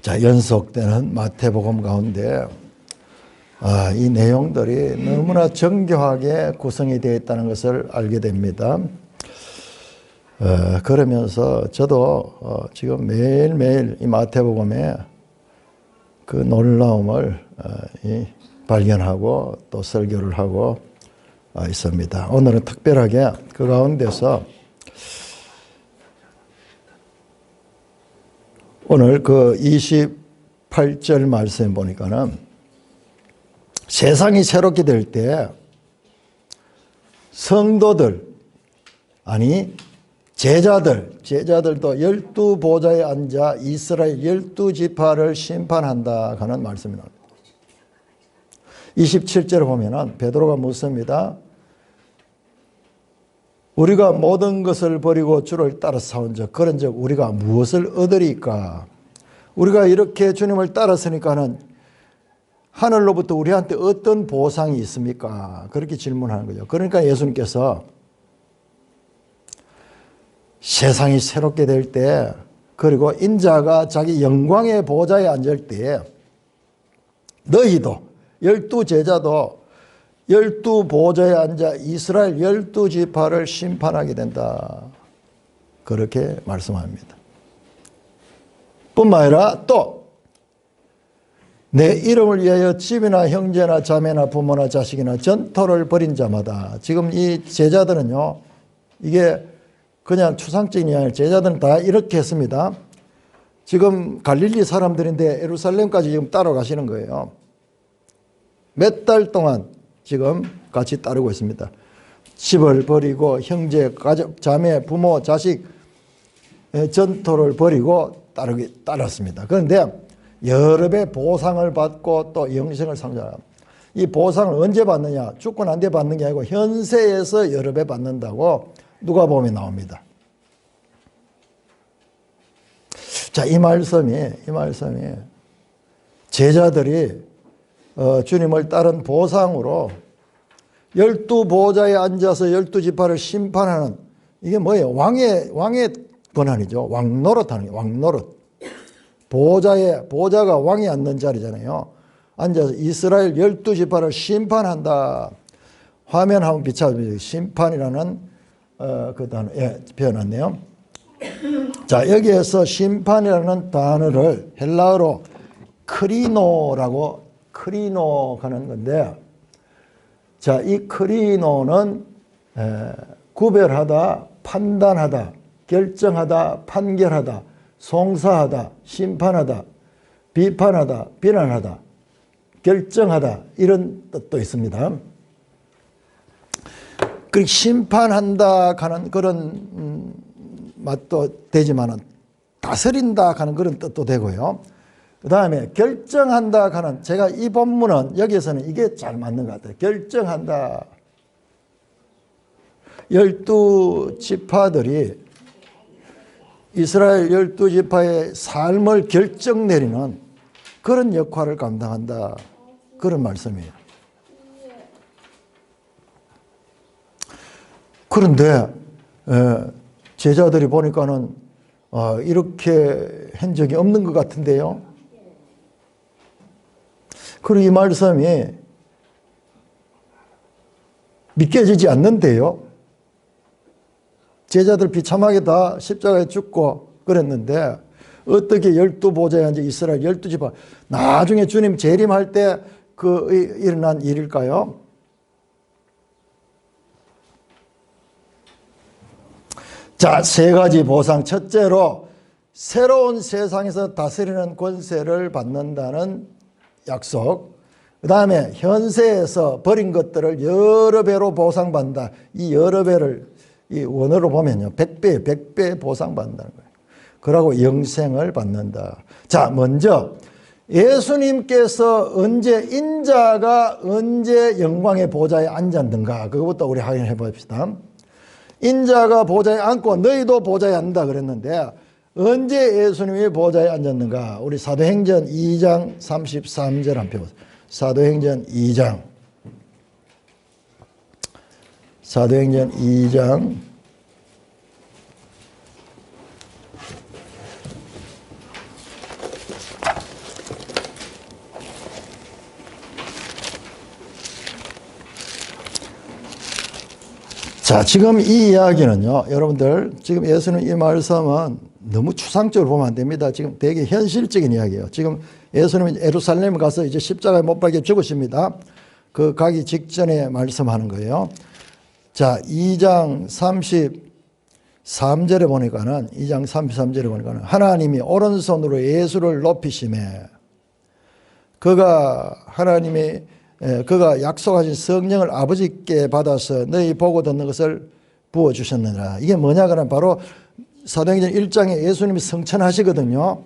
자, 연속되는 마태복음 가운데 이 내용들이 너무나 정교하게 구성이 되어 있다는 것을 알게 됩니다. 그러면서 저도 지금 매일매일 이 마태복음의 그 놀라움을 발견하고 또 설교를 하고 있습니다. 오늘은 특별하게 그 가운데서 오늘 그 28절 말씀에 보니까는 세상이 새롭게 될 때 성도들, 아니 제자들도 12보좌에 앉아 이스라엘 12지파를 심판한다 하는 말씀이 나옵니다. 27절에 보면은 베드로가 묻습니다. 우리가 모든 것을 버리고 주를 따라 싸운즉 그런즉 우리가 무엇을 얻으리까? 우리가 이렇게 주님을 따랐으니까는 하늘로부터 우리한테 어떤 보상이 있습니까? 그렇게 질문하는 거죠. 그러니까 예수님께서 세상이 새롭게 될 때, 그리고 인자가 자기 영광의 보좌에 앉을 때 너희도 12제자도 12보좌에 앉아 이스라엘 12지파를 심판하게 된다. 그렇게 말씀합니다. 뿐만 아니라 또 내 이름을 위하여 집이나 형제나 자매나 부모나 자식이나 전토를 벌인 자마다, 지금 이 제자들은요, 이게 그냥 추상적인 아니라 제자들은 다 이렇게 했습니다. 지금 갈릴리 사람들인데 예루살렘까지 지금 따라가시는 거예요. 몇 달 동안 지금 같이 따르고 있습니다. 집을 버리고 형제, 가족, 자매, 부모, 자식 전토를 버리고 따랐습니다. 그런데 여러 배 보상을 받고 또 영생을 상징합니다. 이 보상을 언제 받느냐? 죽고 난 뒤에 받는 게 아니고 현세에서 여러 배 받는다고 누가복음에 나옵니다. 자, 이 말씀이 제자들이 주님을 따른 보상으로 12보좌에 앉아서 12지파를 심판하는, 이게 뭐예요? 왕의 권한이죠. 왕노릇하는 거예요. 왕노릇. 보좌가 왕이 앉는 자리잖아요. 앉아서 이스라엘 12지파를 심판한다. 화면 한번 비춰주세요. 심판이라는 그 단어 표현했네요. 자, 여기에서 심판이라는 단어를 헬라어로 크리노 하는 건데, 자, 이 크리노는 구별하다, 판단하다, 결정하다, 판결하다, 송사하다, 심판하다, 비판하다, 비난하다, 결정하다, 이런 뜻도 있습니다. 그리고 심판한다 하는 그런 맛도 되지만은 다스린다 하는 그런 뜻도 되고요. 그 다음에 결정한다 하는, 제가 이 본문은 여기에서는 이게 잘 맞는 것 같아요. 결정한다. 12지파들이 이스라엘 12지파의 삶을 결정 내리는 그런 역할을 감당한다. 그런 말씀이에요. 그런데 제자들이 보니까는 이렇게 한 적이 없는 것 같은데요. 그리고 이 말씀이 믿겨지지 않는데요. 제자들 비참하게 다 십자가에 죽고 그랬는데 어떻게 12보좌에 앉아 이스라엘 12지파, 나중에 주님 재림할 때 일어난 일일까요? 자, 세 가지 보상. 첫째로 새로운 세상에서 다스리는 권세를 받는다는 약속. 그 다음에 현세에서 버린 것들을 여러 배로 보상받는다. 이 여러 배를 이 원어로 보면요, 100배 보상받는다는 거예요. 그러고 영생을 받는다. 자, 먼저 예수님께서 인자가 언제 영광의 보좌에 앉았는가, 그것부터 우리 확인해 봅시다. 인자가 보좌에 앉고 너희도 보좌에 앉는다 그랬는데 언제 예수님이 보좌에 앉았는가? 우리 사도행전 2장 33절 한번 펴보세요. 사도행전 2장 자, 지금 이 이야기는요, 여러분들, 지금 예수님 이 말씀은 너무 추상적으로 보면 안 됩니다. 지금 되게 현실적인 이야기예요. 지금 예수님이 예루살렘에 가서 이제 십자가에 못 박혀 죽으십니다. 그 가기 직전에 말씀하는 거예요. 자, 2장 33절에 보니까는, 2장 33절에 보니까는, 하나님이 오른손으로 예수를 높이심에, 그가 약속하신 성령을 아버지께 받아서 너희 보고 듣는 것을 부어주셨느니라. 이게 뭐냐 그러면 바로 사도행전 1장에 예수님이 성천하시거든요.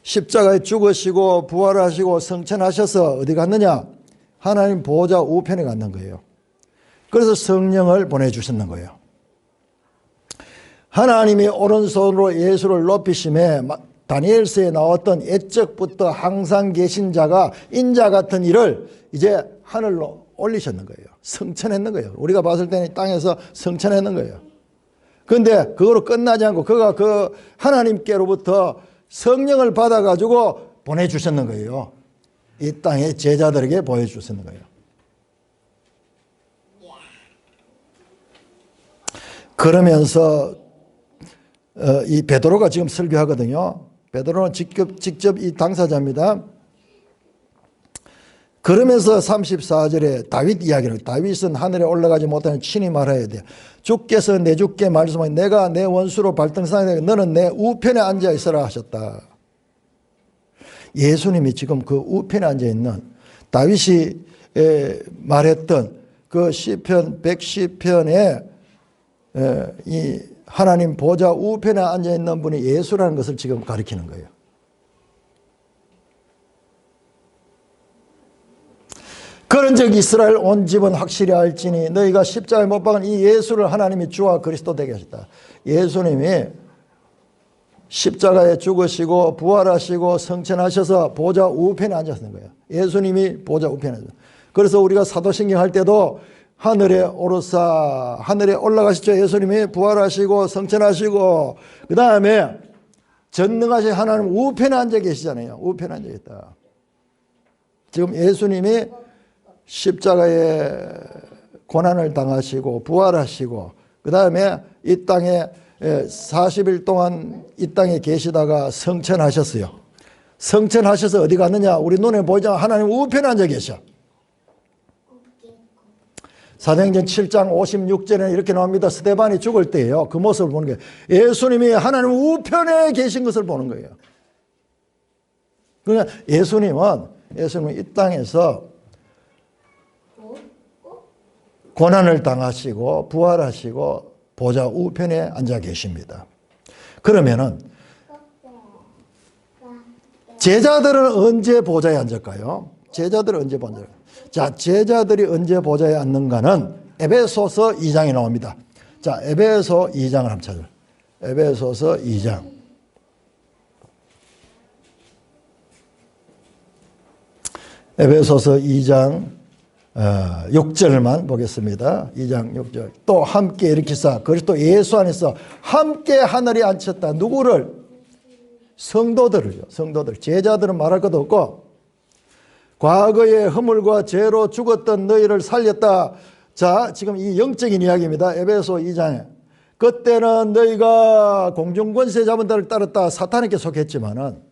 십자가에 죽으시고 부활하시고 성천하셔서 어디 갔느냐? 하나님 보호자 우편에 갔는 거예요. 그래서 성령을 보내주셨는 거예요. 하나님이 오른손으로 예수를 높이심에 다니엘서에 나왔던 옛적부터 항상 계신 자가 인자 같은 일을 이제 하늘로 올리셨는 거예요. 성천했는 거예요. 우리가 봤을 때는 땅에서 성천했는 거예요. 그런데 그거로 끝나지 않고 그가 그 하나님께로부터 성령을 받아가지고 보내주셨는 거예요. 이 땅에 제자들에게 보여주셨는 거예요. 그러면서 이 베드로가 지금 설교하거든요. 베드로는 직접 이 당사자입니다. 그러면서 34절에 다윗 이야기를, 다윗은 하늘에 올라가지 못하는 친히 말해야 돼요. 주께서 내 주께 말씀하니 내가 내 원수로 발등상에 너는 내 우편에 앉아 있으라 하셨다. 예수님이 지금 그 우편에 앉아 있는 다윗이 말했던 그 시편 110편에 이 하나님 보좌 우편에 앉아 있는 분이 예수라는 것을 지금 가리키는 거예요. 그런즉 이스라엘 온 집은 확실히 알지니 너희가 십자가에 못 박은 이 예수를 하나님이 주와 그리스도 되게 하셨다. 예수님이 십자가에 죽으시고 부활하시고 성천하셔서 보좌 우편에 앉았는 거예요. 예수님이 보좌 우편에 앉았어요. 그래서 우리가 사도신경 할 때도 하늘에 오르사 하늘에 올라가시죠. 예수님이 부활하시고 성천하시고 그 다음에 전능하신 하나님 우편에 앉아 계시잖아요. 우편에 앉아 있다. 지금 예수님이 십자가에 고난을 당하시고 부활하시고 그 다음에 이 땅에 40일 동안 이 땅에 계시다가 성천하셨어요. 성천하셔서 어디 갔느냐? 우리 눈에 보이지 않는 하나님 우편에 앉아 계셔. 사도행전 7장 56절에 이렇게 나옵니다. 스데반이 죽을 때예요. 그 모습을 보는 거예요. 예수님이 하나님 우편에 계신 것을 보는 거예요. 그러니까 예수님은 이 땅에서 고난을 당하시고 부활하시고 보좌 우편에 앉아 계십니다. 그러면은 제자들은 언제 보좌에 앉을까요? 제자들은 언제 보좌에? 자, 제자들이 언제 보좌에 앉는가는 에베소서 2장에 나옵니다. 자, 에베소 2장을 한번 찾아요. 에베소서 2장. 에베소서 2장 6절만 보겠습니다. 2장 6절. 또 함께 일으키사 그리스도 예수 안에서 함께 하늘에 앉혔다. 누구를? 성도들을요. 성도들. 제자들은 말할 것도 없고 과거의 허물과 죄로 죽었던 너희를 살렸다. 자, 지금 이 영적인 이야기입니다. 에베소 2장에. 그때는 너희가 공중권세 잡은 자를 따랐다. 사탄에게 속했지만은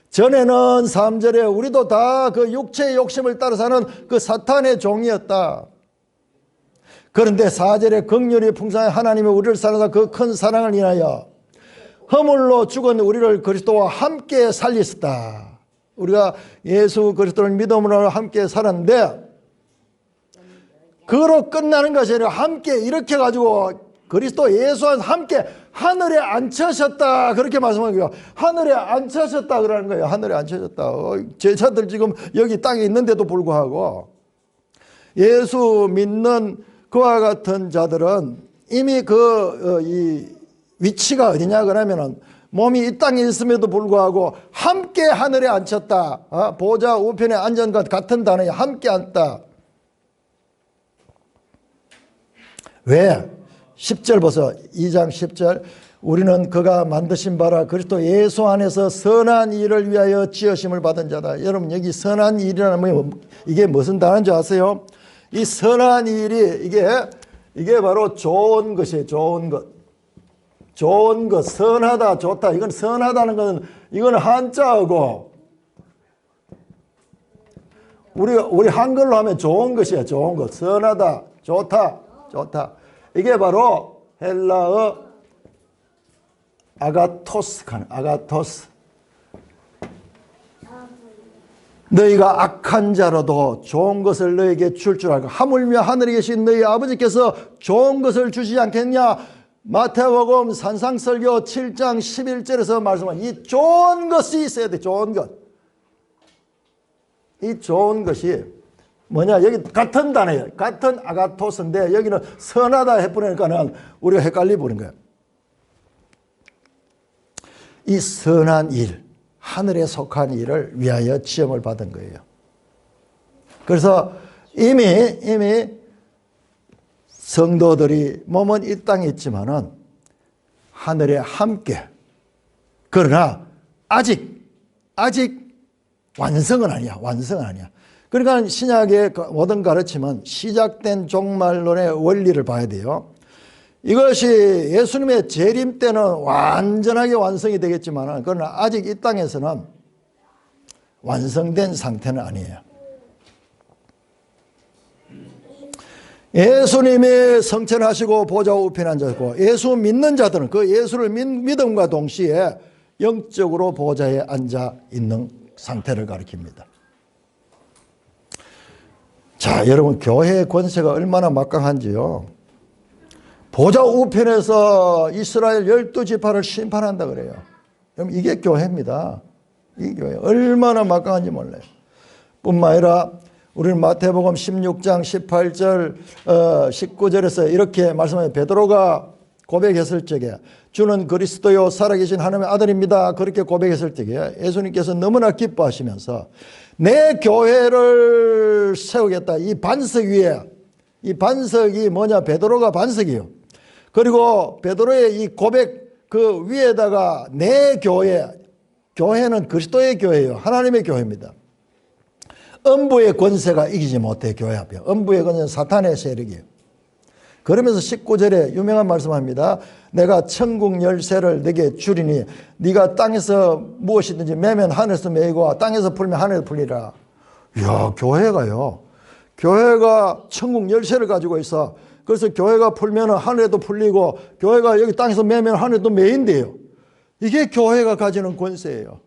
전에는 3절에 우리도 다 그 육체의 욕심을 따라 사는 그 사탄의 종이었다. 그런데 4절에 긍휼이 풍성한 하나님이 우리를 사랑하사 그 큰 사랑을 인하여 허물로 죽은 우리를 그리스도와 함께 살리셨다. 우리가 예수 그리스도를 믿음으로 함께 살았는데 그로 끝나는 것이 아니라 함께 이렇게 가지고 그리스도 예수와 함께 하늘에 앉혀졌다. 그렇게 말씀하는 거예요. 하늘에 앉혀졌다 그러는 거예요. 하늘에 앉혀졌다. 제자들 지금 여기 땅에 있는데도 불구하고 예수 믿는 그와 같은 자들은 이미 이 위치가 어디냐 그러면은 몸이 이 땅에 있음에도 불구하고 함께 하늘에 앉혔다. 보좌 우편에 앉은 것 같은 단어에 함께 앉다. 왜? 10절 보세요. 2장 10절. 우리는 그가 만드신 바라 그리스도 예수 안에서 선한 일을 위하여 지으심을 받은 자다. 여러분 여기 선한 일이라는 이게 무슨 단어인지 아세요? 이 선한 일이 이게 이게 바로 좋은 것이에요. 좋은 것. 좋은 것, 선하다, 좋다. 이건 선하다는 것은 이거는 한자어고 우리 한글로 하면 좋은 것이야. 좋은 것. 선하다, 좋다, 좋다. 이게 바로 헬라어 아가토스. 너희가 악한 자로도 좋은 것을 너희에게 줄 알고 하물며 하늘에 계신 너희 아버지께서 좋은 것을 주시지 않겠냐. 마태복음 산상설교 7장 11절에서 말씀한 이 좋은 것이 있어야 돼. 좋은 것. 이 좋은 것이 뭐냐. 여기 같은 단어예요. 같은 아가토스인데 여기는 선하다 해버리니까는 우리가 헷갈려 버린 거예요. 이 선한 일, 하늘에 속한 일을 위하여 지음을 받은 거예요. 그래서 이미 성도들이 몸은 이 땅에 있지만은 하늘에 함께, 그러나 아직 완성은 아니야. 그러니까 신약의 모든 가르침은 시작된 종말론의 원리를 봐야 돼요. 이것이 예수님의 재림 때는 완전하게 완성이 되겠지만 그러나 아직 이 땅에서는 완성된 상태는 아니에요. 예수님이 성천하시고 보좌 우편에 앉았고 예수 믿는 자들은 그 예수를 믿음과 동시에 영적으로 보좌에 앉아 있는 상태를 가리킵니다. 자, 여러분, 교회의 권세가 얼마나 막강한지요. 보좌 우편에서 이스라엘 12지파를 심판한다 그래요. 그럼 이게 교회입니다. 이 교회 얼마나 막강한지 몰라요. 뿐만 아니라 우리는 마태복음 16장 18절 19절에서 이렇게 말씀하면 베드로가 고백했을 적에 주는 그리스도요 살아계신 하나님의 아들입니다. 그렇게 고백했을 적에 예수님께서 너무나 기뻐하시면서 내 교회를 세우겠다. 이 반석 위에, 이 반석이 뭐냐. 베드로가 반석이요. 그리고 베드로의 이 고백 그 위에다가 내 교회, 교회는 그리스도의 교회예요. 하나님의 교회입니다. 음부의 권세가 이기지 못해. 교회 앞에. 음부의 권세는 사탄의 세력이에요. 그러면서 19절에 유명한 말씀합니다. 내가 천국 열쇠를 네게 주리니 네가 땅에서 무엇이든지 매면 하늘에서 매이고 땅에서 풀면 하늘에서 풀리라. 이야, 교회가요. 교회가 천국 열쇠를 가지고 있어. 그래서 교회가 풀면 하늘에도 풀리고 교회가 여기 땅에서 매면 하늘에도 매인데요. 이게 교회가 가지는 권세예요.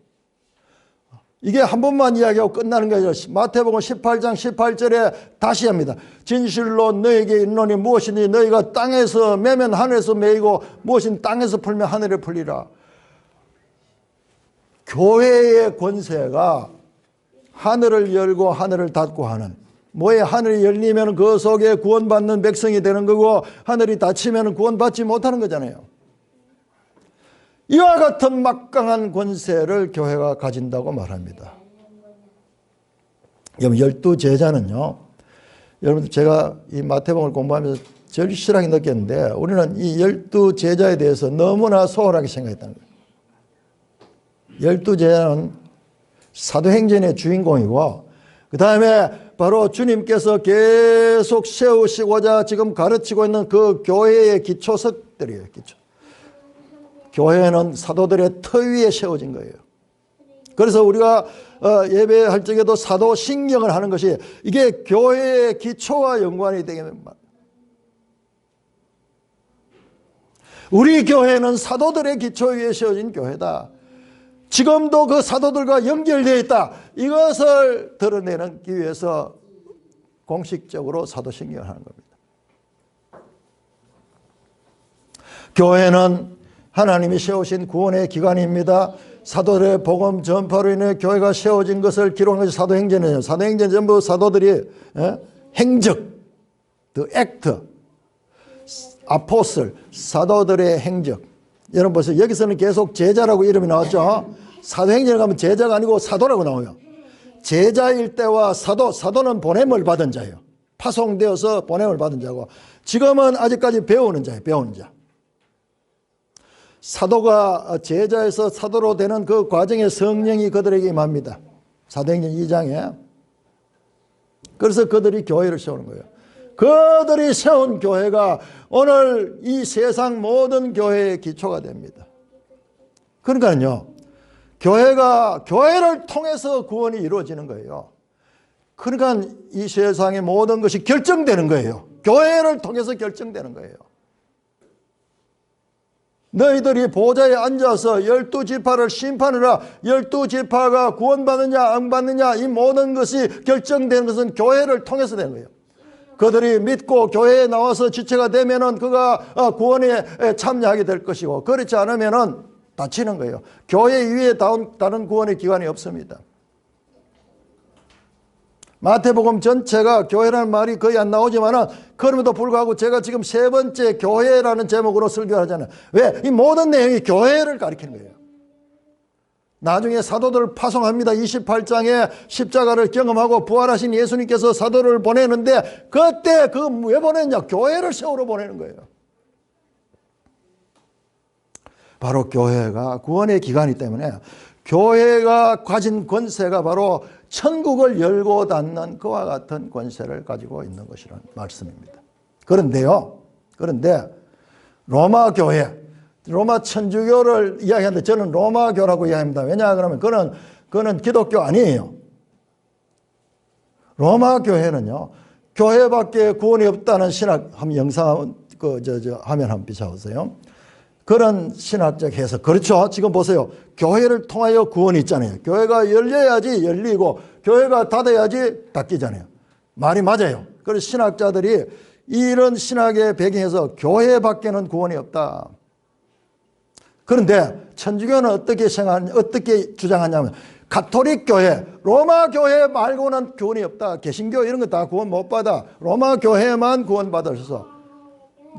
이게 한 번만 이야기하고 끝나는 게 아니라 마태복음 18장 18절에 다시 합니다. 진실로 너에게 이르노니 무엇이든지 너희가 땅에서 매면 하늘에서 매이고 무엇이든 땅에서 풀면 하늘에 풀리라. 교회의 권세가 하늘을 열고 하늘을 닫고 하는, 뭐에 하늘이 열리면 그 속에 구원받는 백성이 되는 거고 하늘이 닫히면 구원받지 못하는 거잖아요. 이와 같은 막강한 권세를 교회가 가진다고 말합니다. 여러분, 12제자는요, 여러분들 제가 이 마태복음을 공부하면서 절실하게 느꼈는데 우리는 이 12제자에 대해서 너무나 소홀하게 생각했다는 거예요. 12제자는 사도행전의 주인공이고 그 다음에 바로 주님께서 계속 세우시고자 지금 가르치고 있는 그 교회의 기초석들이에요. 기초. 교회는 사도들의 터 위에 세워진 거예요. 그래서 우리가 예배할 적에도 사도 신경을 하는 것이 이게 교회의 기초와 연관이 되게 됩니다. 우리 교회는 사도들의 기초 위에 세워진 교회다. 지금도 그 사도들과 연결되어 있다. 이것을 드러내기 위해서 공식적으로 사도신경을 하는 겁니다. 교회는 하나님이 세우신 구원의 기관입니다. 사도들의 복음 전파로 인해 교회가 세워진 것을 기록한 것이 사도행전이에요. 사도행전 전부 사도들이 행적, the act, 아포슬, 사도들의 행적. 여러분 보세요. 여기서는 계속 제자라고 이름이 나왔죠. 사도행전에 가면 제자가 아니고 사도라고 나와요. 제자일 때와 사도는 보냄을 받은 자예요. 파송되어서 보냄을 받은 자고 지금은 아직까지 배우는 자예요. 배우는 자. 사도가 제자에서 사도로 되는 그 과정에 성령이 그들에게 임합니다. 사도행전 2장에. 그래서 그들이 교회를 세우는 거예요. 그들이 세운 교회가 오늘 이 세상 모든 교회의 기초가 됩니다. 그러니까요, 교회를 통해서 구원이 이루어지는 거예요. 그러니까 이 세상의 모든 것이 결정되는 거예요. 교회를 통해서 결정되는 거예요. 너희들이 보좌에 앉아서 12지파를 심판하라. 12지파가 구원받느냐 안 받느냐 이 모든 것이 결정되는 것은 교회를 통해서 되는 거예요. 그들이 믿고 교회에 나와서 지체가 되면은 그가 구원에 참여하게 될 것이고, 그렇지 않으면은 다치는 거예요. 교회 이외에 다른 구원의 기관이 없습니다. 마태복음 전체가 교회라는 말이 거의 안 나오지만은 그럼에도 불구하고 제가 지금 세 번째 교회라는 제목으로 설교하잖아요. 왜? 이 모든 내용이 교회를 가리키는 거예요. 나중에 사도들을 파송합니다. 28장에 십자가를 경험하고 부활하신 예수님께서 사도를 보내는데 그때 왜 보냈냐? 교회를 세우러 보내는 거예요. 바로 교회가 구원의 기관이기 때문에 교회가 가진 권세가 바로 천국을 열고 닫는 그와 같은 권세를 가지고 있는 것이라는 말씀입니다. 그런데 로마 교회, 로마 천주교를 이야기하는데 저는 로마교라고 이야기합니다. 왜냐 그러면 그거는 기독교 아니에요. 로마 교회는요, 교회밖에 구원이 없다는 신학 한번 영상 화면 한번 비춰보세요. 그런 신학적 해석. 그렇죠. 지금 보세요. 교회를 통하여 구원이 있잖아요. 교회가 열려야지 열리고 교회가 닫아야지 닫히잖아요. 말이 맞아요. 그래서 신학자들이 이런 신학의 배경에서 교회밖에는 구원이 없다. 그런데 천주교는 어떻게 주장하냐면 가톨릭 교회, 로마 교회 말고는 구원이 없다. 개신교 이런 거 다 구원 못 받아. 로마 교회만 구원 받으셔서.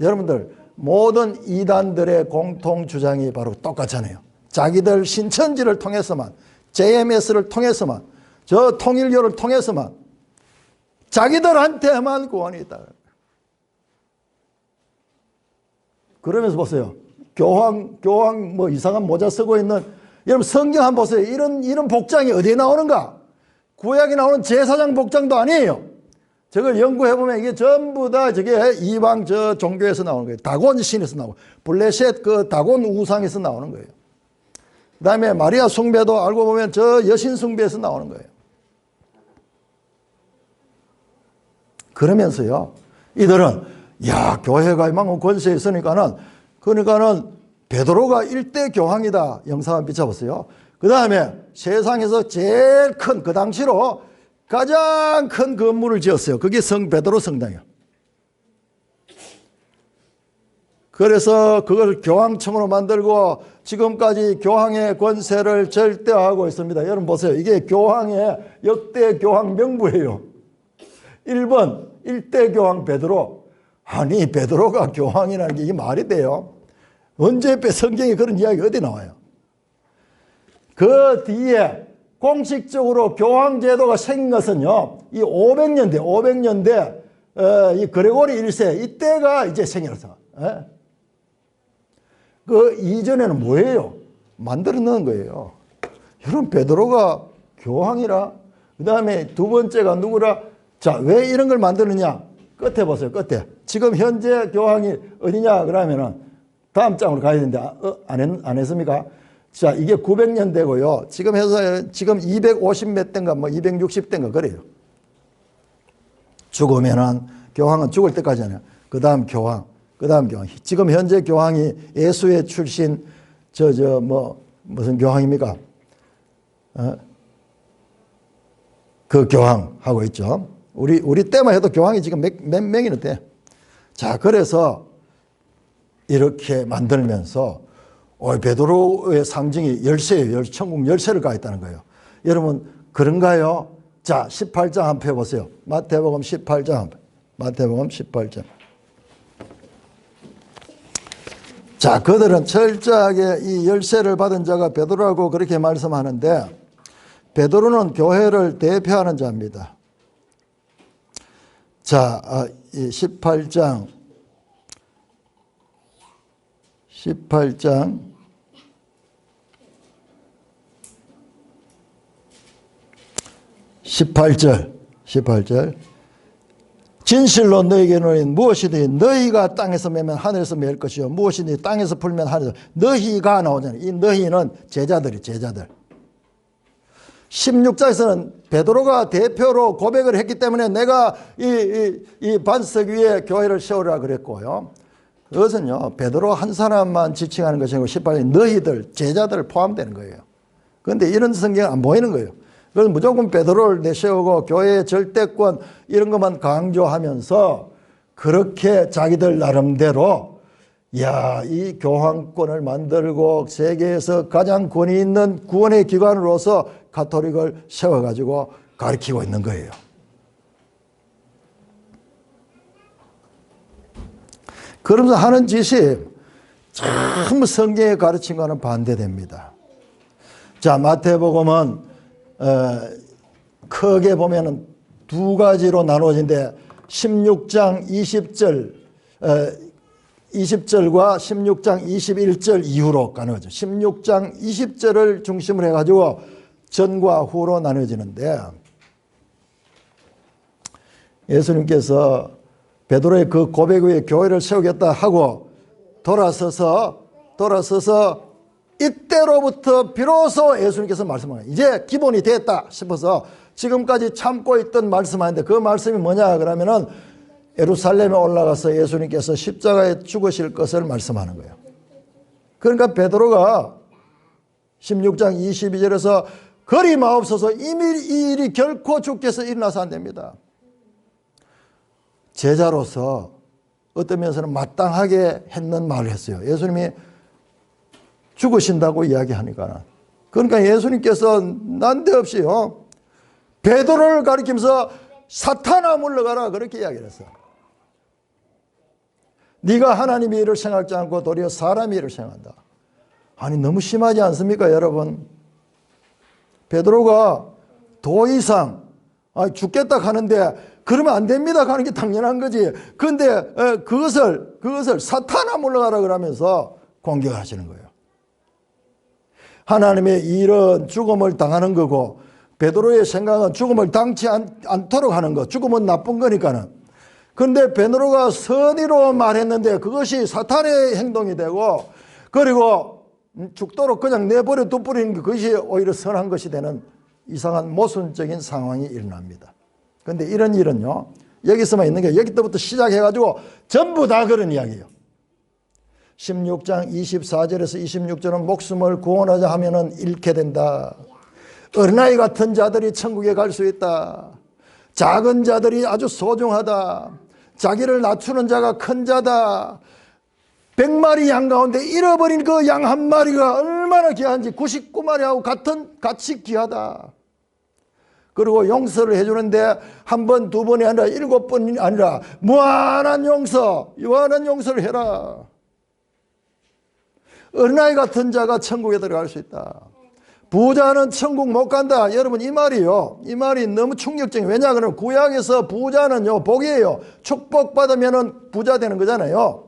여러분들, 모든 이단들의 공통 주장이 바로 똑같잖아요. 자기들 신천지를 통해서만, JMS를 통해서만, 저 통일교를 통해서만 자기들한테만 구원이 있다. 그러면서 보세요. 교황 뭐 이상한 모자 쓰고 있는, 여러분 성경 한번 보세요. 이런 복장이 어디에 나오는가? 구약에 나오는 제사장 복장도 아니에요. 저걸 연구해보면 이게 전부 다 저게 이방 저 종교에서 나오는 거예요. 다곤 신에서 나오고, 블레셋 그 다곤 우상에서 나오는 거예요. 그 다음에 마리아 숭배도 알고 보면 저 여신 숭배에서 나오는 거예요. 그러면서요, 이들은, 교회가 이만큼 권세 있으니까는, 베드로가 일대 교황이다. 영상 한번 비춰보세요. 그 다음에 세상에서 제일 큰, 그 당시로 가장 큰 건물을 지었어요. 그게 성 베드로 성당이에요. 그래서 그걸 교황청으로 만들고 지금까지 교황의 권세를 절대화하고 있습니다. 여러분 보세요. 이게 교황의 역대 교황 명부예요. 1번 1대 교황 베드로. 아니 베드로가 교황이라는 게 이게 말이 돼요? 언제 성경에 그런 이야기가 어디 나와요? 그 뒤에 공식적으로 교황 제도가 생긴 것은요, 이 500년대, 이 그레고리 1세, 이때가 이제 생겨서. 그 이전에는 뭐예요? 만들어 놓은 거예요. 여러분, 베드로가 교황이라, 그 다음에 두 번째가 누구라? 자, 왜 이런 걸 만드느냐? 끝에 보세요, 끝에. 지금 현재 교황이 어디냐? 그러면은, 다음 장으로 가야 되는데, 안 했습니까? 자, 이게 900년대고요. 지금 250 몇 대인가, 260대인가 그래요. 죽으면은, 교황은 죽을 때까지잖아요. 그 다음 교황. 지금 현재 교황이 예수의 출신, 무슨 교황입니까? 그 교황 하고 있죠. 우리 때만 해도 교황이 지금 몇 명이나 돼. 자, 그래서 이렇게 만들면서 베드로의 상징이 열쇠예요. 천국 열쇠를 가있다는 거예요. 여러분 그런가요? 자, 18장 한번 펴보세요. 마태복음 18장. 자, 그들은 철저하게 이 열쇠를 받은 자가 베드로라고 그렇게 말씀하는데, 베드로는 교회를 대표하는 자입니다. 자, 이 18장 18절 진실로 너희에게 이르노니 무엇이든지 너희가 땅에서 매면 하늘에서 매일 것이요 무엇이든지 땅에서 풀면 하늘에서 너희가 나오잖아요. 이 너희는 제자들 16장에서는 베드로가 대표로 고백을 했기 때문에 내가 이 반석 위에 교회를 세우라 그랬고요. 그것은요 베드로 한 사람만 지칭하는 것이 아니고 18장 너희들 제자들 포함되는 거예요. 그런데 이런 성경은 안 보이는 거예요. 그래서 무조건 베드로를 내세우고 교회의 절대권 이런 것만 강조하면서 그렇게 자기들 나름대로 이 교황권을 만들고 세계에서 가장 권위 있는 구원의 기관으로서 가톨릭을 세워가지고 가르치고 있는 거예요. 그러면서 하는 짓이 참 성경에 가르친 거는 반대됩니다. 자, 마태복음은 크게 보면은 두 가지로 나누어진데 16장 20절과 16장 21절 이후로 나누어져. 16장 20절을 중심으로 해가지고 전과 후로 나누어지는데 예수님께서 베드로의 그 고백 위에 교회를 세우겠다 하고 돌아서서 이때로부터 비로소 예수님께서 말씀하는 거예요. 이제 기본이 됐다 싶어서 지금까지 참고 있던 말씀하는데 그 말씀이 뭐냐 그러면은 예루살렘에 올라가서 예수님께서 십자가에 죽으실 것을 말씀하는 거예요. 그러니까 베드로가 16장 22절에서 거리 마옵소서 이미 이 일이 결코 주께서 일어나서 안 됩니다. 제자로서 어떤 면에서는 마땅하게 했는 말을 했어요. 예수님이 죽으신다고 이야기하니까. 그러니까 예수님께서 난데없이 베드로를 가리키면서 사탄아 물러가라 그렇게 이야기를 했어요. 네가 하나님의 일을 생각지 않고 도리어 사람의 일을 생각한다. 아니 너무 심하지 않습니까 여러분? 베드로가 더 이상 죽겠다 하는데 그러면 안 됩니다 하는 게 당연한 거지. 그런데 그것을 사탄아 물러가라 그러면서 공격을 하시는 거예요. 하나님의 일은 죽음을 당하는 거고 베드로의 생각은 죽음을 당치 않도록 하는 거. 죽음은 나쁜 거니까는. 그런데 베드로가 선의로 말했는데 그것이 사탄의 행동이 되고 그리고 죽도록 그냥 내버려 둬버리는 그것이 오히려 선한 것이 되는 이상한 모순적인 상황이 일어납니다. 그런데 이런 일은요 여기서만 있는 게 여기부터 시작해가지고 전부 다 그런 이야기예요. 16장 24절에서 26절은 목숨을 구원하자 하면은 잃게 된다. 어린아이 같은 자들이 천국에 갈 수 있다. 작은 자들이 아주 소중하다. 자기를 낮추는 자가 큰 자다. 100마리 양 가운데 잃어버린 그 양 한 마리가 얼마나 귀한지 99마리하고 같이 귀하다. 그리고 용서를 해주는데 한 번, 두 번이 아니라 7번이 아니라 무한한 용서를 해라. 어린아이 같은 자가 천국에 들어갈 수 있다. 부자는 천국 못 간다. 여러분 이 말이요. 이 말이 너무 충격적이에요. 왜냐 그러면 구약에서 부자는요 복이에요. 축복받으면 부자 되는 거잖아요.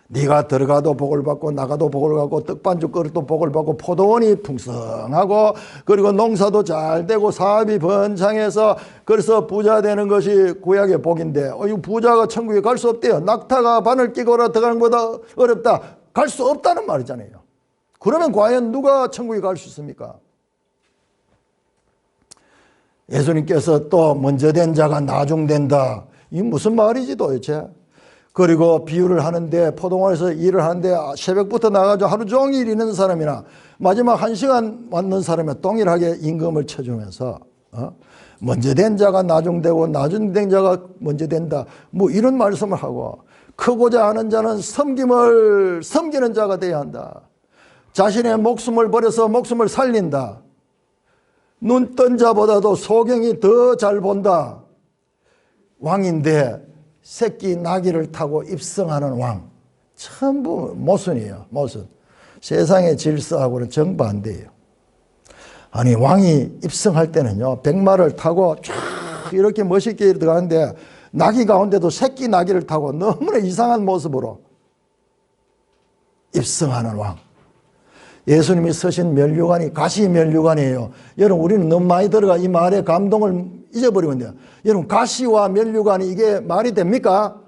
네가 들어가도 복을 받고 나가도 복을 받고 떡반죽 그릇도 복을 받고 포도원이 풍성하고 그리고 농사도 잘 되고 사업이 번창해서 그래서 부자 되는 것이 구약의 복인데 이 부자가 천국에 갈 수 없대요. 낙타가 바늘 끼고 들어가는 것보다 어렵다. 갈 수 없다는 말이잖아요. 그러면 과연 누가 천국에 갈 수 있습니까? 예수님께서 또 먼저 된 자가 나중된다. 이게 무슨 말이지 도대체? 그리고 비유를 하는데 포도원에서 일을 하는데 새벽부터 나가서 하루 종일 있는 사람이나 마지막 1시간 왔는 사람이 동일하게 임금을 쳐주면서 먼저 된 자가 나중되고 나중된 자가 먼저 된다. 뭐 이런 말씀을 하고 크고자 하는 자는 섬기는 자가 되어야 한다. 자신의 목숨을 버려서 목숨을 살린다. 눈 뜬 자보다도 소경이 더 잘 본다. 왕인데 새끼 나귀를 타고 입성하는 왕. 전부 모순이에요. 모순. 세상의 질서하고는 정반대예요. 아니 왕이 입성할 때는요 100마를 타고 쫙 이렇게 멋있게 들어가는데 나귀 가운데도 새끼 나귀를 타고 너무나 이상한 모습으로 입성하는 왕. 예수님이 서신 면류관이 가시 면류관이에요. 여러분 우리는 너무 많이 들어가 이 말에 감동을 잊어버리면 돼요. 여러분, 가시와 면류관이 이게 말이 됩니까?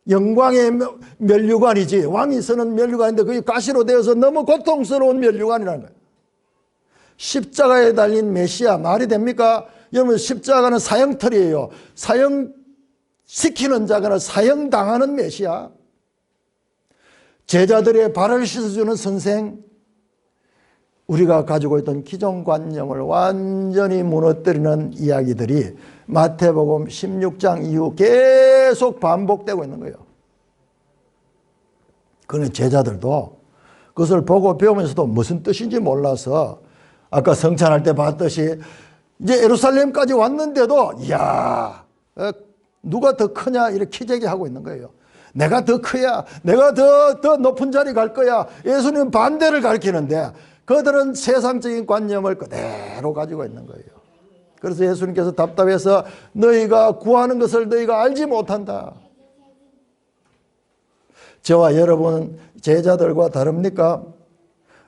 영광의 면류관이지, 왕이 쓰는 면류관인데 그게 가시로 되어서 너무 고통스러운 면류관이라는 거예요. 십자가에 달린 메시아 말이 됩니까? 여러분, 십자가는 사형털이에요. 사형시키는 자가 사형당하는 메시아. 제자들의 발을 씻어주는 선생. 우리가 가지고 있던 기존 관념을 완전히 무너뜨리는 이야기들이 마태복음 16장 이후 계속 반복되고 있는 거예요. 그런 제자들도 그것을 보고 배우면서도 무슨 뜻인지 몰라서 아까 성찬할 때 봤듯이 이제 예루살렘까지 왔는데도 이야, 누가 더 크냐 이렇게 키재기하고 있는 거예요. 내가 더 크야, 내가 더 높은 자리 갈 거야. 예수님 반대를 가르치는데 그들은 세상적인 관념을 그대로 가지고 있는 거예요. 그래서 예수님께서 답답해서 너희가 구하는 것을 너희가 알지 못한다. 저와 여러분 제자들과 다릅니까?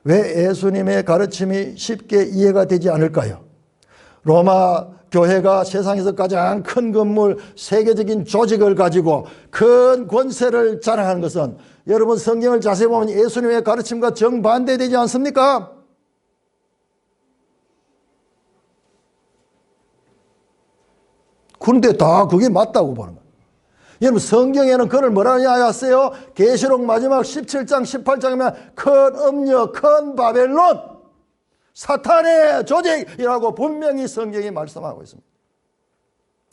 왜 예수님의 가르침이 쉽게 이해가 되지 않을까요? 로마 교회가 세상에서 가장 큰 건물, 세계적인 조직을 가지고 큰 권세를 자랑하는 것은 여러분 성경을 자세히 보면 예수님의 가르침과 정반대되지 않습니까? 그런데 다 그게 맞다고 보는 거예요. 여러분 성경에는 그걸 뭐라고 하였어요? 계시록 마지막 17장 18장이면 큰 음녀, 큰 바벨론, 사탄의 조직이라고 분명히 성경이 말씀하고 있습니다.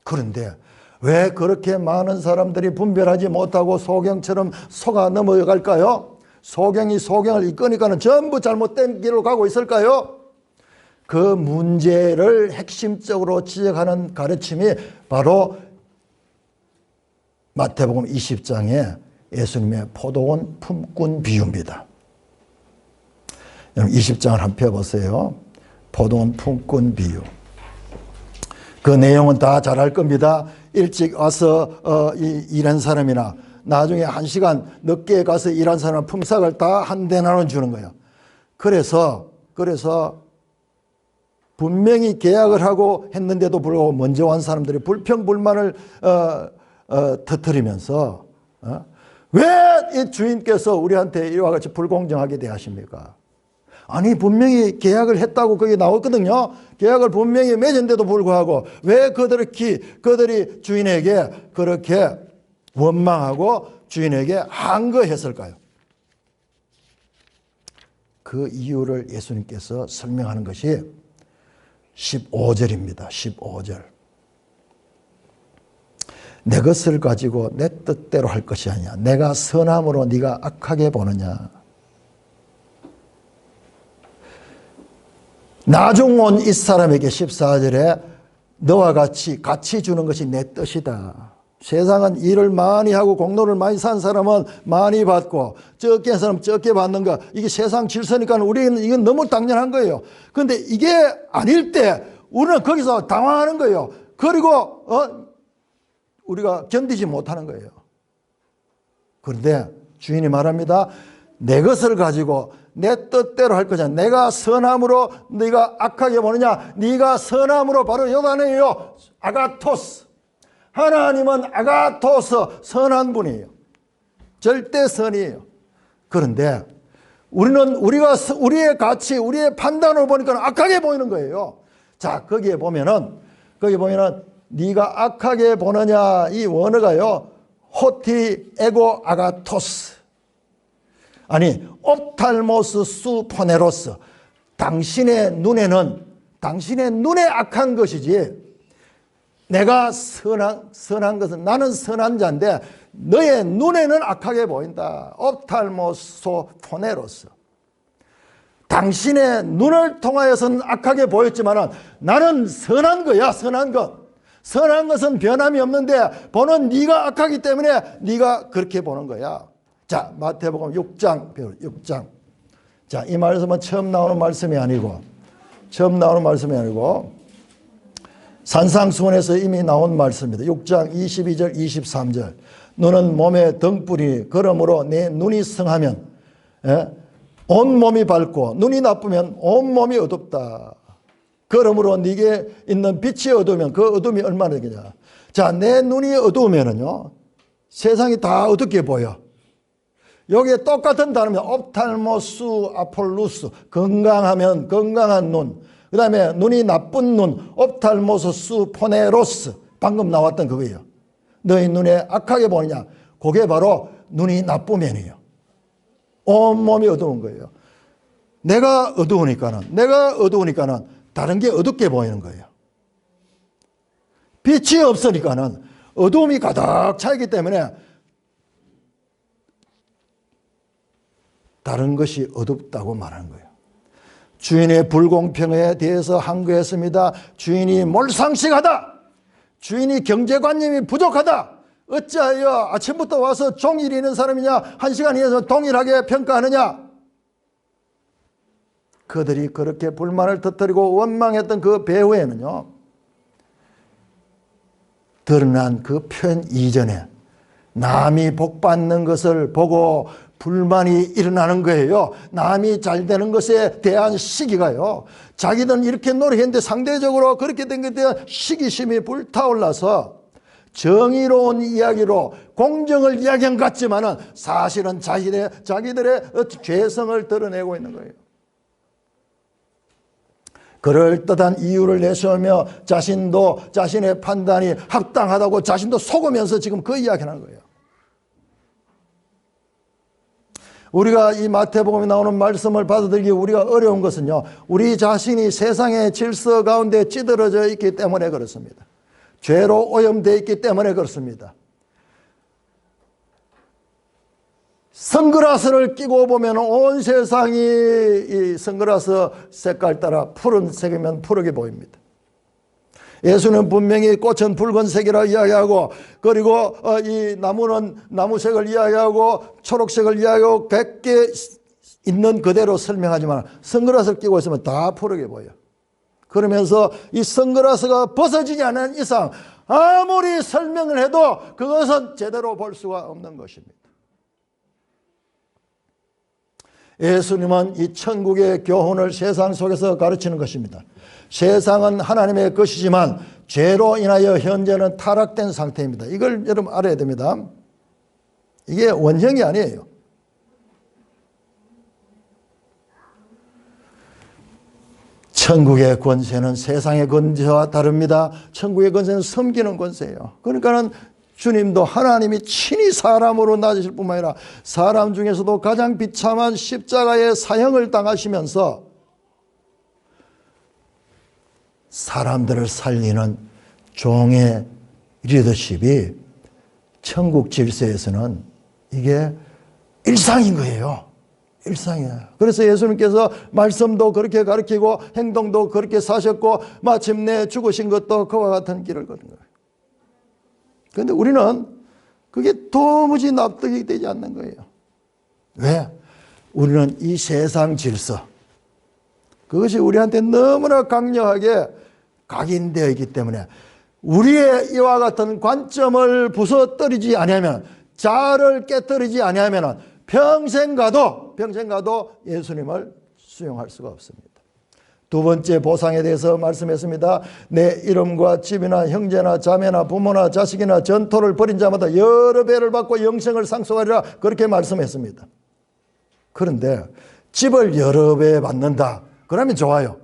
그런데 왜 그렇게 많은 사람들이 분별하지 못하고 소경처럼 속아 넘어갈까요? 소경이 소경을 이끄니까는 전부 잘못된 길로 가고 있을까요? 그 문제를 핵심적으로 지적하는 가르침이 바로 마태복음 20장에 예수님의 포도원 품꾼 비유입니다. 20장을 한번 펴보세요. 포도원 품꾼 비유. 그 내용은 다 잘 알 겁니다. 일찍 와서 일한 사람이나 나중에 1시간 늦게 가서 일한 사람은 품삯을 다 한 데나로 주는 거예요. 그래서 분명히 계약을 하고 했는데도 불구하고 먼저 온 사람들이 불평불만을 터뜨리면서 왜 이 주인께서 우리한테 이와 같이 불공정하게 대하십니까? 아니 분명히 계약을 했다고 거기 나왔거든요. 계약을 분명히 맺은데도 불구하고 왜 그들이 주인에게 그렇게 원망하고 주인에게 항거했을까요? 그 이유를 예수님께서 설명하는 것이 15절입니다. 15절. 내 것을 가지고 내 뜻대로 할 것이 아니야. 내가 선함으로 네가 악하게 보느냐. 나중 온 이 사람에게 14절에 너와 같이 주는 것이 내 뜻이다. 세상은 일을 많이 하고 공로를 많이 산 사람은 많이 받고 적게 한 사람은 적게 받는 거, 이게 세상 질서니까 우리는 이건 너무 당연한 거예요. 그런데 이게 아닐 때 우리는 거기서 당황하는 거예요. 그리고 우리가 견디지 못하는 거예요. 그런데 주인이 말합니다. 내 것을 가지고 내 뜻대로 할 거냐. 내가 선함으로 네가 악하게 보느냐. 네가 선함으로, 바로 요단이에요. 아가토스. 하나님은 아가토스, 선한 분이에요. 절대 선이에요. 그런데 우리의 가치, 우리의 판단으로 보니까 악하게 보이는 거예요. 자, 거기에 보면은 네가 악하게 보느냐, 이 원어가요, 호티 에고 아가토스. 아니, 옵탈모스 수 포네로스. 당신의 눈에 악한 것이지, 내가 선한 것은, 나는 선한 자인데 너의 눈에는 악하게 보인다. 옵탈모스 포네로스. 당신의 눈을 통하여서는 악하게 보였지만 나는 선한 거야. 선한 것. 선한 것은 변함이 없는데 보는 네가 악하기 때문에 네가 그렇게 보는 거야. 자, 마태복음 6장. 자, 이 말씀은 처음 나오는 말씀이 아니고 산상수훈에서 이미 나온 말씀입니다. 6장 22절 23절. 너는 몸의 등불이, 그러므로 내 눈이 성하면 온 몸이 밝고 눈이 나쁘면 온 몸이 어둡다. 그러므로 네게 있는 빛이 어두우면 그 어둠이 얼마나 되겠냐. 자, 내 눈이 어두우면은요, 세상이 다 어둡게 보여. 여기에 똑같은 단어입니다. 옵탈모스, 아폴루스. 건강하면 건강한 눈. 그 다음에 눈이 나쁜 눈, 옵탈모스, 포네로스. 방금 나왔던 그거예요. 너희 눈에 악하게 보느냐. 그게 바로 눈이 나쁘면이에요. 온몸이 어두운 거예요. 내가 어두우니까는 다른 게 어둡게 보이는 거예요. 빛이 없으니까는 어두움이 가득 차있기 때문에 다른 것이 어둡다고 말하는 거예요. 주인의 불공평에 대해서 항거했습니다. 주인이 몰상식하다. 주인이 경제관념이 부족하다. 어찌하여 아침부터 와서 종일 있는 사람이냐, 1시간 이내서 동일하게 평가하느냐. 그들이 그렇게 불만을 터뜨리고 원망했던 그 배후에는요, 드러난 그 표현 이전에 남이 복받는 것을 보고 불만이 일어나는 거예요. 남이 잘 되는 것에 대한 시기가요, 자기는 이렇게 노력했는데 상대적으로 그렇게 된 것에 대한 시기심이 불타올라서 정의로운 이야기로 공정을 이야기한 것 같지만은 사실은 자기들의 죄성을 드러내고 있는 거예요. 그럴듯한 이유를 내세우며 자신도 자신의 판단이 합당하다고 자신도 속으면서 지금 그 이야기를 하는 거예요. 우리가 이 마태복음에 나오는 말씀을 받아들이기 우리가 어려운 것은요, 우리 자신이 세상의 질서 가운데 찌들어져 있기 때문에 그렇습니다. 죄로 오염되어 있기 때문에 그렇습니다. 선글라스를 끼고 보면 온 세상이 이 선글라스 색깔 따라 푸른색이면 푸르게 보입니다. 예수는 분명히 꽃은 붉은색이라 이야기하고, 그리고 이 나무는 나무색을 이야기하고 초록색을 이야기하고 100개 있는 그대로 설명하지만 선글라스를 끼고 있으면 다 푸르게 보여요. 그러면서 이 선글라스가 벗어지지 않는 이상 아무리 설명을 해도 그것은 제대로 볼 수가 없는 것입니다. 예수님은 이 천국의 교훈을 세상 속에서 가르치는 것입니다. 세상은 하나님의 것이지만 죄로 인하여 현재는 타락된 상태입니다. 이걸 여러분 알아야 됩니다. 이게 원형이 아니에요. 천국의 권세는 세상의 권세와 다릅니다. 천국의 권세는 섬기는 권세예요. 그러니까는 주님도 하나님이 친히 사람으로 낮으실 뿐만 아니라 사람 중에서도 가장 비참한 십자가의 사형을 당하시면서 사람들을 살리는 종의 리더십이 천국 질서에서는 이게 일상인 거예요. 일상이에요. 그래서 예수님께서 말씀도 그렇게 가르치고 행동도 그렇게 사셨고 마침내 죽으신 것도 그와 같은 길을 걸은 거예요. 그런데 우리는 그게 도무지 납득이 되지 않는 거예요. 왜? 우리는 이 세상 질서, 그것이 우리한테 너무나 강력하게 각인되어 있기 때문에 우리의 이와 같은 관점을 부서뜨리지 아니하면, 자아를 깨뜨리지 아니하면 평생 가도 예수님을 수용할 수가 없습니다. 두 번째 보상에 대해서 말씀했습니다. 내 이름과 집이나 형제나 자매나 부모나 자식이나 전토를 벌인 자마다 여러 배를 받고 영생을 상속하리라, 그렇게 말씀했습니다. 그런데 집을 여러 배 받는다, 그러면 좋아요.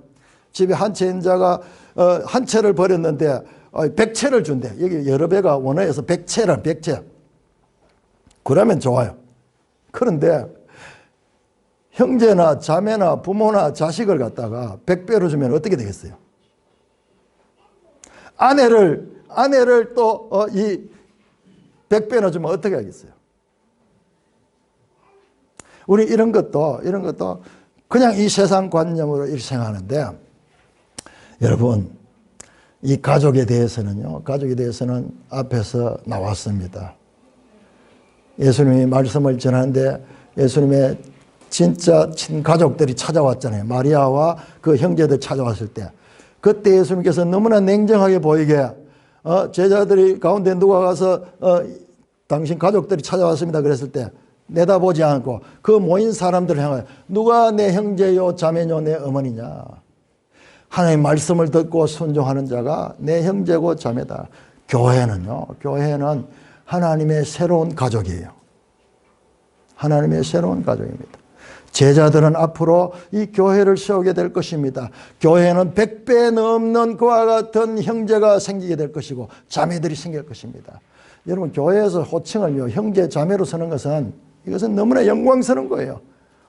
집에 한 채인 자가 한 채를 버렸는데 100채를 준대. 여기 여러 배가 원어에서 100채라, 100채. 그러면 좋아요. 그런데 형제나 자매나 부모나 자식을 갖다가 100배로 주면 어떻게 되겠어요? 아내를 또 이 100배나 주면 어떻게 하겠어요? 우리 이런 것도 그냥 이 세상 관념으로 일생하는데, 여러분, 이 가족에 대해서는 앞에서 나왔습니다. 예수님이 말씀을 전하는데 예수님의 진짜 친가족들이 찾아왔잖아요. 마리아와 그 형제들 찾아왔을 때, 그때 예수님께서 너무나 냉정하게 보이게 제자들이 가운데 누가 가서 당신 가족들이 찾아왔습니다 그랬을 때 내다보지 않고 그 모인 사람들을 향하여 누가 내 형제요 자매요 내 어머니냐, 하나님의 말씀을 듣고 순종하는 자가 내 형제고 자매다. 교회는 하나님의 새로운 가족이에요. 하나님의 새로운 가족입니다. 제자들은 앞으로 이 교회를 세우게 될 것입니다. 교회는 100배 넘는 그와 같은 형제가 생기게 될 것이고 자매들이 생길 것입니다. 여러분, 교회에서 호칭을 형제 자매로 쓰는 것은 이것은 너무나 영광스러운 거예요.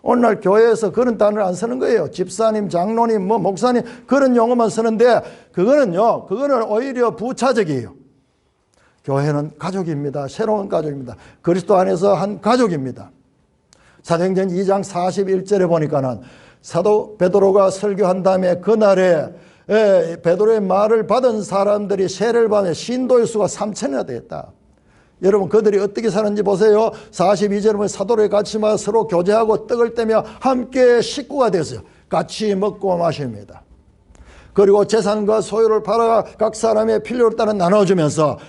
오늘날 교회에서 그런 단어를 안 쓰는 거예요. 집사님, 장로님, 목사님 그런 용어만 쓰는데 그거는 오히려 부차적이에요. 교회는 가족입니다. 새로운 가족입니다. 그리스도 안에서 한 가족입니다. 사도행전 2장 41절에 보니까는 사도 베드로가 설교한 다음에 그날에 베드로의 말을 받은 사람들이 세례를 받으며 신도의 수가 3,000이나 되었다. 여러분, 그들이 어떻게 사는지 보세요. 42절에 보면 사도를 같이 막 서로 교제하고 떡을 떼며 함께 식구가 되었어요. 같이 먹고 마십니다. 그리고 재산과 소유를 팔아 각 사람의 필요를 따라 나눠주면서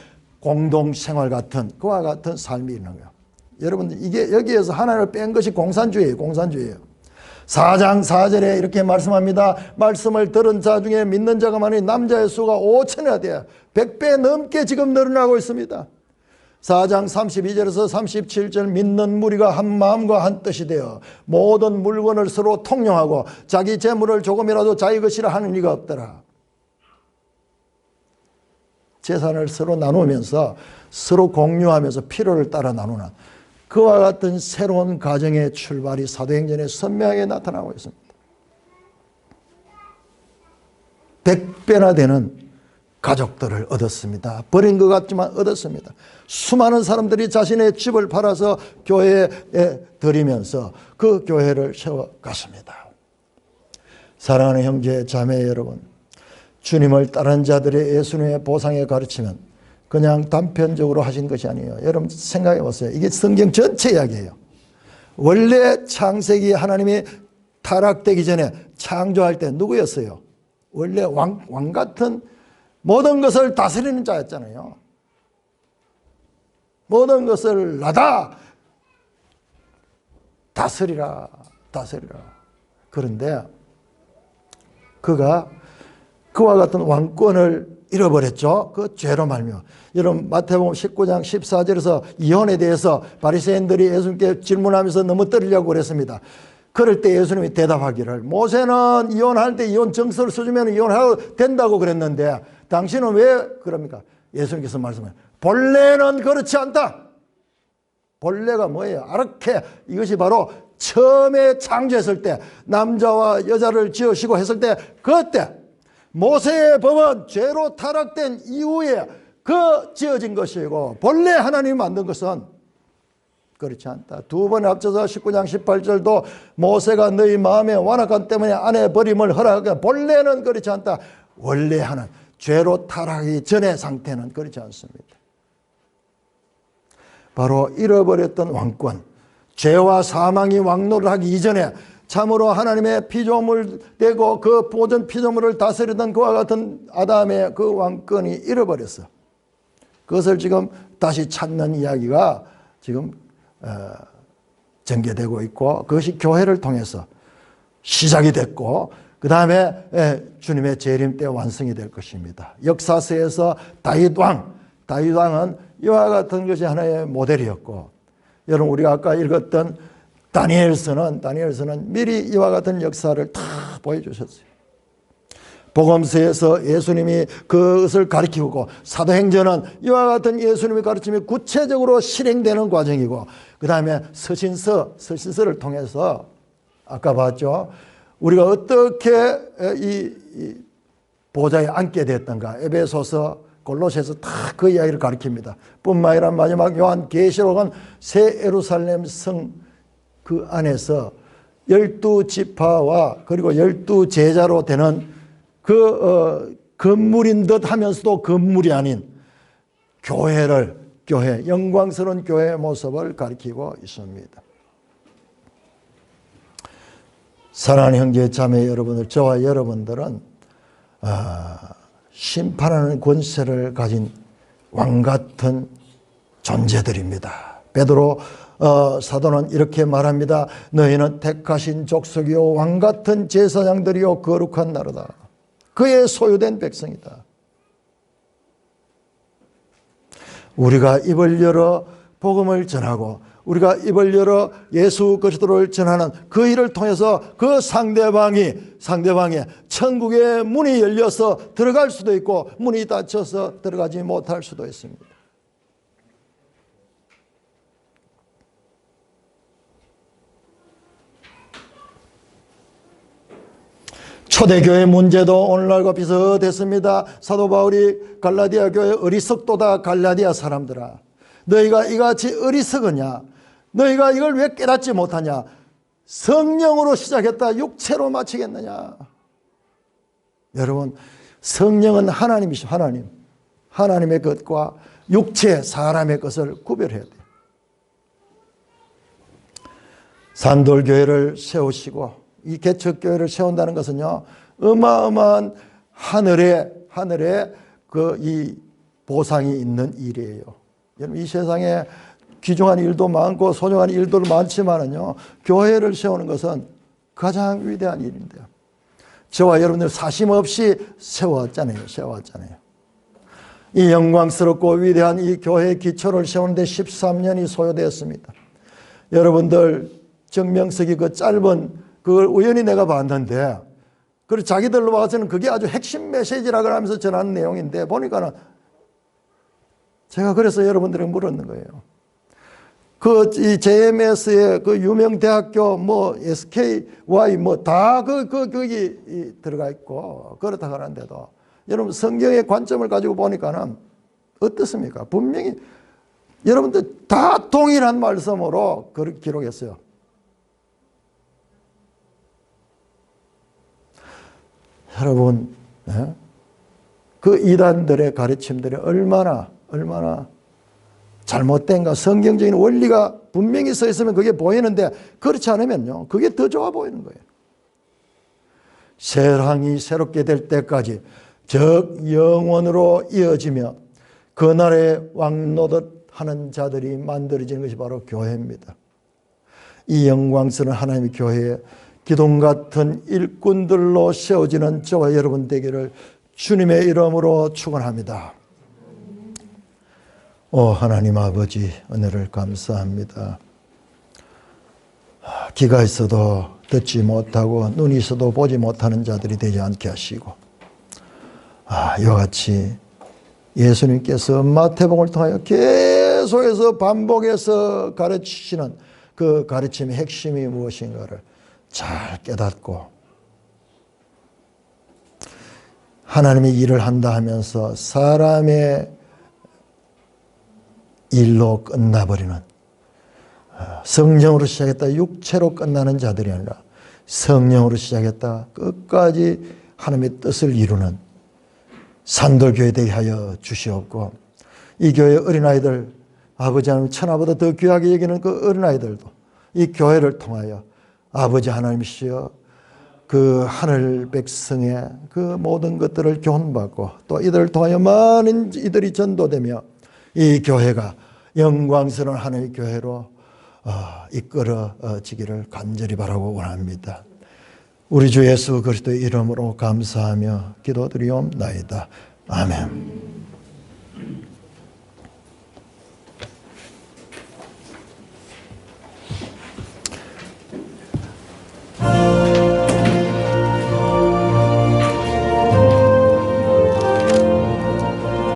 공동생활 같은 그와 같은 삶이 있는 거예요. 여러분, 이게 여기에서 하나를 뺀 것이 공산주의예요. 공산주의예요. 4장 4절에 이렇게 말씀합니다. 말씀을 들은 자 중에 믿는 자가 많으니 남자의 수가 5천이나 돼요. 100배 넘게 지금 늘어나고 있습니다. 4장 32절에서 37절 믿는 무리가 한 마음과 한 뜻이 되어 모든 물건을 서로 통용하고 자기 재물을 조금이라도 자기 것이라 하는 이가 없더라. 재산을 서로 나누면서 서로 공유하면서 필요를 따라 나누는 그와 같은 새로운 가정의 출발이 사도행전에 선명하게 나타나고 있습니다. 100배나 되는 가족들을 얻었습니다. 버린 것 같지만 얻었습니다. 수많은 사람들이 자신의 집을 팔아서 교회에 드리면서 그 교회를 세워갔습니다. 사랑하는 형제 자매 여러분, 주님을 따르는 자들의 예수님의 보상의 가르침은 그냥 단편적으로 하신 것이 아니에요. 여러분 생각해 보세요. 이게 성경 전체 이야기예요. 원래 창세기 하나님이 타락되기 전에 창조할 때 누구였어요? 원래 왕 같은 모든 것을 다스리는 자였잖아요. 모든 것을 나다 다스리라. 그런데 그가 그와 같은 왕권을 잃어버렸죠. 그 죄로 말미암아. 여러분 마태복음 19장 14절에서 이혼에 대해서 바리새인들이 예수님께 질문하면서 너무 떨으려고 그랬습니다. 그럴 때 예수님이 대답하기를 모세는 이혼할 때 이혼 증서를 써주면 이혼해도 된다고 그랬는데 당신은 왜 그럽니까? 예수님께서 말씀해요. 본래는 그렇지 않다. 본래가 뭐예요? 아르케. 이것이 바로 처음에 창조했을 때 남자와 여자를 지으시고 했을 때 그때 모세의 법은 죄로 타락된 이후에 그 지어진 것이고 본래 하나님이 만든 것은 그렇지 않다. 두 번에 합쳐서 19장 18절도 모세가 너희 마음의 완악함 때문에 아내 버림을 허락하게 본래는 그렇지 않다. 원래 하는 죄로 타락하기 전의 상태는 그렇지 않습니다. 바로 잃어버렸던 왕권, 죄와 사망이 왕노를 하기 이전에 참으로 하나님의 피조물 되고 그 모든 피조물을 다스리던 그와 같은 아담의 그 왕권이 잃어버렸어. 그것을 지금 다시 찾는 이야기가 지금 전개되고 있고 그것이 교회를 통해서 시작이 됐고 그 다음에 주님의 재림 때 완성이 될 것입니다. 역사서에서 다윗왕은 이와 같은 것이 하나의 모델이었고 여러분 우리가 아까 읽었던 다니엘서는 미리 이와 같은 역사를 다 보여주셨어요. 복음서에서 예수님이 그것을 가르치고 사도행전은 이와 같은 예수님의 가르침이 구체적으로 실행되는 과정이고 그 다음에 서신서를 통해서 아까 봤죠. 우리가 어떻게 이 보좌에 앉게 됐던가 에베소서 골로새서 다 그 이야기를 가르칩니다. 뿐만 아니라 마지막 요한계시록은 새 예루살렘 성 그 안에서 12지파와 그리고 12제자로 되는 그 건물인 듯 하면서도 건물이 아닌 교회 영광스러운 교회의 모습을 가리키고 있습니다. 사랑하는 형제 자매 여러분들, 저와 여러분들은 심판하는 권세를 가진 왕같은 존재들입니다. 베드로 사도는 이렇게 말합니다. 너희는 택하신 족속이요 왕같은 제사장들이요 거룩한 나라다. 그의 소유된 백성이다. 우리가 입을 열어 복음을 전하고 우리가 입을 열어 예수 그리스도를 전하는 그 일을 통해서 그 상대방이 천국의 문이 열려서 들어갈 수도 있고 문이 닫혀서 들어가지 못할 수도 있습니다. 초대교회 문제도 오늘날과 비슷했습니다. 사도 바울이 갈라디아 교회 어리석도다 갈라디아 사람들아, 너희가 이같이 어리석으냐? 너희가 이걸 왜 깨닫지 못하냐? 성령으로 시작했다 육체로 마치겠느냐? 여러분, 성령은 하나님이시죠. 하나님의 것과 육체 사람의 것을 구별해야 돼요. 산돌교회를 세우시고 이 개척교회를 세운다는 것은요, 어마어마한 하늘에 그 이 보상이 있는 일이에요. 여러분, 이 세상에 귀중한 일도 많고 소중한 일도 많지만은요, 교회를 세우는 것은 가장 위대한 일인데요. 저와 여러분들 사심 없이 세워왔잖아요. 이 영광스럽고 위대한 이 교회의 기초를 세우는데 13년이 소요되었습니다. 여러분들 정명석이 그 짧은 그걸 우연히 내가 봤는데, 그리고 자기들로 봐서는 그게 아주 핵심 메시지라고 하면서 전하는 내용인데, 보니까는 제가 그래서 여러분들에게 물었는 거예요. 이 JMS의 그 유명 대학교 뭐 SKY 뭐 다 거기 들어가 있고 그렇다고 하는데도 여러분 성경의 관점을 가지고 보니까는 어떻습니까? 분명히 여러분들 다 동일한 말씀으로 그렇게 기록했어요. 여러분, 그 이단들의 가르침들이 얼마나 잘못된가. 성경적인 원리가 분명히 써 있으면 그게 보이는데 그렇지 않으면요, 그게 더 좋아 보이는 거예요. 세상이 새롭게 될 때까지 즉 영원으로 이어지며 그날의 왕노릇 하는 자들이 만들어지는 것이 바로 교회입니다. 이 영광스러운 하나님의 교회에 기둥 같은 일꾼들로 세워지는 저와 여러분 되기를 주님의 이름으로 축원합니다. 오 하나님 아버지, 은혜를 감사합니다. 귀가 있어도 듣지 못하고 눈이 있어도 보지 못하는 자들이 되지 않게 하시고, 이와 같이 예수님께서 마태복음을 통하여 계속해서 반복해서 가르치시는 그 가르침의 핵심이 무엇인가를 잘 깨닫고 하나님의 일을 한다 하면서 사람의 일로 끝나버리는, 성령으로 시작했다 육체로 끝나는 자들이 아니라 성령으로 시작했다 끝까지 하나님의 뜻을 이루는 산돌교회 되게 하여 주시옵고, 이 교회 어린아이들, 아버지 하나님 천하보다 더 귀하게 여기는 그 어린아이들도 이 교회를 통하여 아버지 하나님이시여 그 하늘 백성의 그 모든 것들을 교훈받고 또 이들을 통하여 많은 이들이 전도되며 이 교회가 영광스러운 하나님의 교회로 이끌어지기를 간절히 바라고 원합니다. 우리 주 예수 그리스도의 이름으로 감사하며 기도드리옵나이다. 아멘.